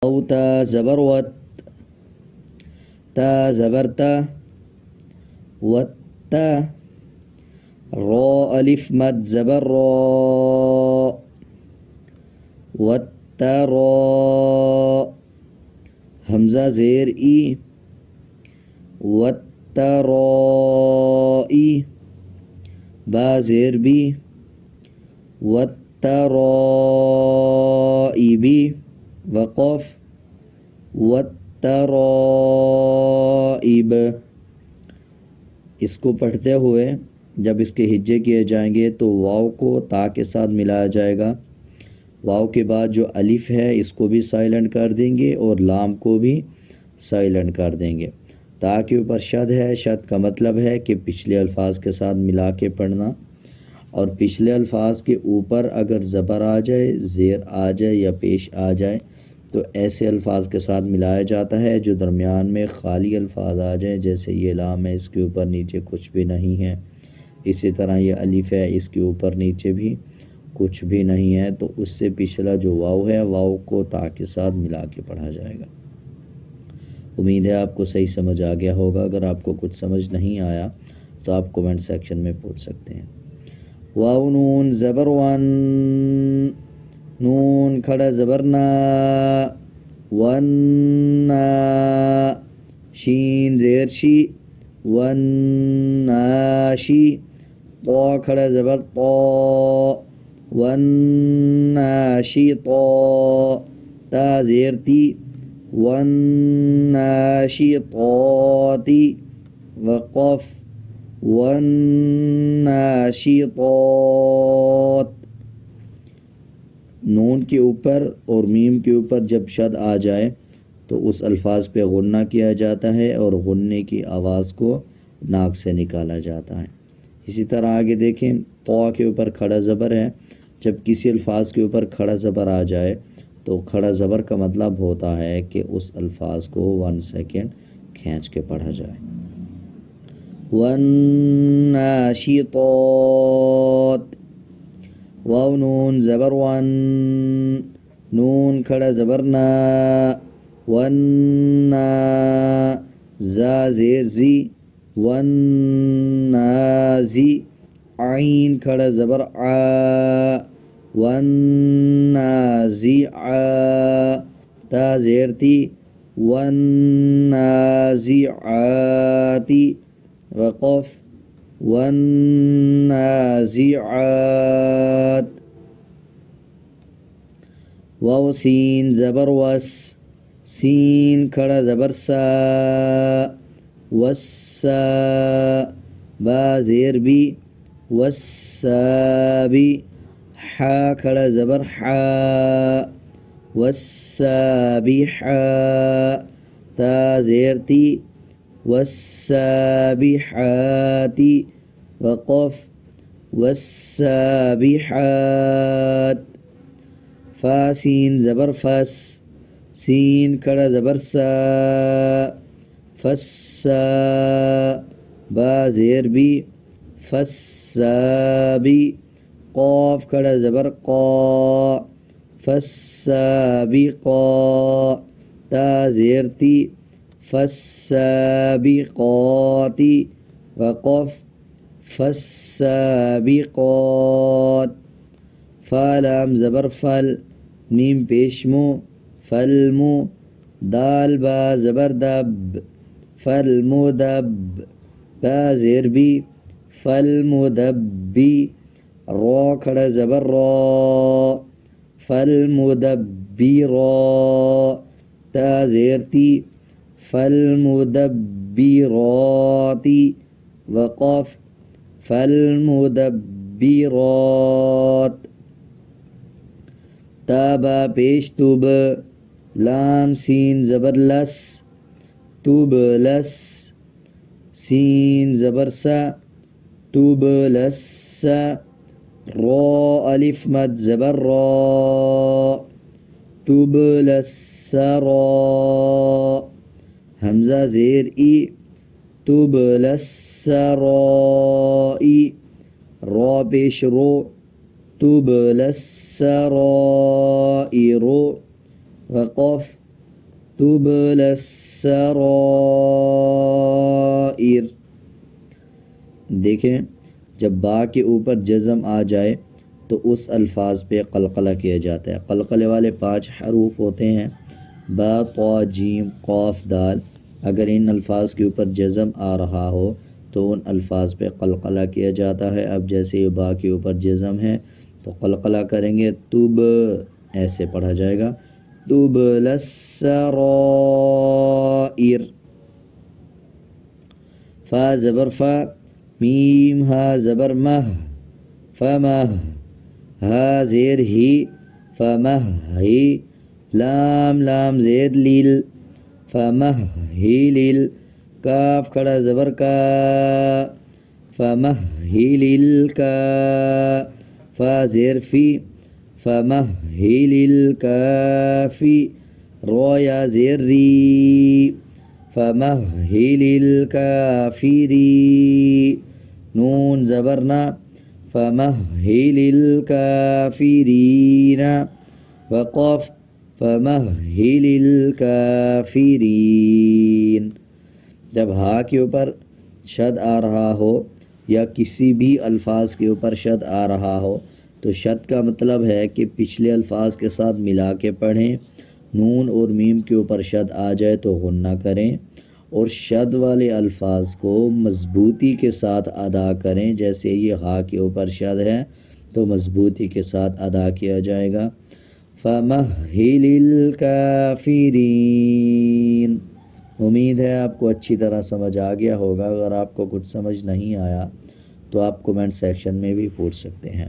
ووتا زبر وت تا زبر تا وتا را الف مد زبر را والترا حمزہ زیر ای والترائی با زیر بی والترائب وقف والترائب. اس کو پڑھتے ہوئے جب اس کے ہجے کیے جائیں گے تو واو کو تا کے ساتھ ملایا جائے گا. واو کے بعد جو الف ہے اس کو بھی سائلنٹ کر دیں گے اور لام کو بھی سائلنٹ کر دیں گے. تا کے اوپر شد ہے. شد کا مطلب ہے کہ پچھلے الفاظ کے ساتھ ملا کے پڑھنا، اور پچھلے الفاظ کے اوپر اگر زبر آ جائے، زیر آ جائے یا پیش آ جائے تو ایسے الفاظ کے ساتھ ملایا جاتا ہے جو درمیان میں خالی الفاظ آ جائیں، جیسے یہ لام ہے، اس کے اوپر نیچے کچھ بھی نہیں ہے. اسی طرح یہ الف ہے، اس کے اوپر نیچے بھی کچھ بھی نہیں ہے، تو اس سے پچھلا جو واو ہے واو کو تا کے ساتھ ملا کے پڑھا جائے گا. امید ہے آپ کو صحیح سمجھ آ گیا ہوگا. اگر آپ کو کچھ سمجھ نہیں آیا تو آپ کومنٹ سیکشن میں پوچھ سکتے ہیں. واو نون زبر ون، نون کھڑا زبر نا، ون شین زیر شی، ون ناشی. طا کھڑا زبر طا، ون ناشی طا. تا زیر تی، ون ناشی طاتی وقف ون ناشطات. نون کے اوپر اور میم کے اوپر جب شد آ جائے تو اس الفاظ پہ غنہ کیا جاتا ہے اور غننے کی آواز کو ناک سے نکالا جاتا ہے. اسی طرح آگے دیکھیں، طا کے اوپر کھڑا زبر ہے. جب کسی الفاظ کے اوپر کھڑا زبر آ جائے تو کھڑا زبر کا مطلب ہوتا ہے کہ اس الفاظ کو 1 سیکنڈ کھینچ کے پڑھا جائے. والناشطات. واو نون زبر ون، نون کھڑا زبر نا، ون زا زیر زی، ون نازی. عین کھڑا زبر آ، ون نازی آ. تا زیر تی، ون نازی آتی وقف والنازعات. واو سین زبر وس، سین کھڑا زبر سا، وسا. با زیر بی، وسابی. حا کھڑا زبر حا، والسابحا. تا زیر تی، والسابحات وقف والسابحات. فا سین زبر فس، سین کھڑا زبر سا، فسا. با زیر بی، فسابی. قاف کھڑا زبر قا، فالسابقا. تا زیر تی، فالسابقات وقف فالسابقات. فا لام زبر فل، میم پیشمو، فلمو. دال با زبر دب، فالمدب. با زیر بی، فالمدبی. را کھڑا زبر را، فالمدبرا. تا زیر تی، فالمدبرات وقف فالمدبرات. تا با پیش تب، لام سین زبر لس، تب لس. سین زبر سا، تب لس. را الف مد زبر را، تب للسرا. حمزہ زیر ای، تب للسرائی. را پیش رو، تب للسرائر وقف تبل السرائر. دیکھیں جب با کے اوپر جزم آ جائے تو اس الفاظ پہ قلقلہ کیا جاتا ہے. قلقلے والے 5 حروف ہوتے ہیں، با، طا، جیم، قاف، دال. اگر ان الفاظ کے اوپر جزم آ رہا ہو تو ان الفاظ پہ قلقلہ کیا جاتا ہے. اب جیسے یہ با کے اوپر جزم ہے تو قلقلہ کریں گے، تب ایسے پڑھا جائے گا، تبل السرائر. فا زبر فا، میم ہا زبر مہ، فمہ. ہا زیر ہی، فمہ ہی. لام لام زیر لیل، فمہ ہی لیل. کاف کھڑا زبر کا، فمہ ہی لیل کا. فا زیر فی، فمہ ہی لیل کافی. رو یا زیر ری، فمہل الکافری. نون زبرنا، فمہل الکافرین. وقف، فمہل الکافرین. جب ہا کے اوپر شد آ رہا ہو یا کسی بھی الفاظ کے اوپر شد آ رہا ہو تو شد کا مطلب ہے کہ پچھلے الفاظ کے ساتھ ملا کے پڑھیں. نون اور میم کے اوپر شد آ جائے تو غنہ کریں، اور شد والے الفاظ کو مضبوطی کے ساتھ ادا کریں. جیسے یہ ہا کے اوپر شد ہے تو مضبوطی کے ساتھ ادا کیا جائے گا، فَمَهِّلِ الْكَافِرِينَ. امید ہے آپ کو اچھی طرح سمجھ آ گیا ہوگا. اگر آپ کو کچھ سمجھ نہیں آیا تو آپ کومنٹ سیکشن میں بھی پوچھ سکتے ہیں.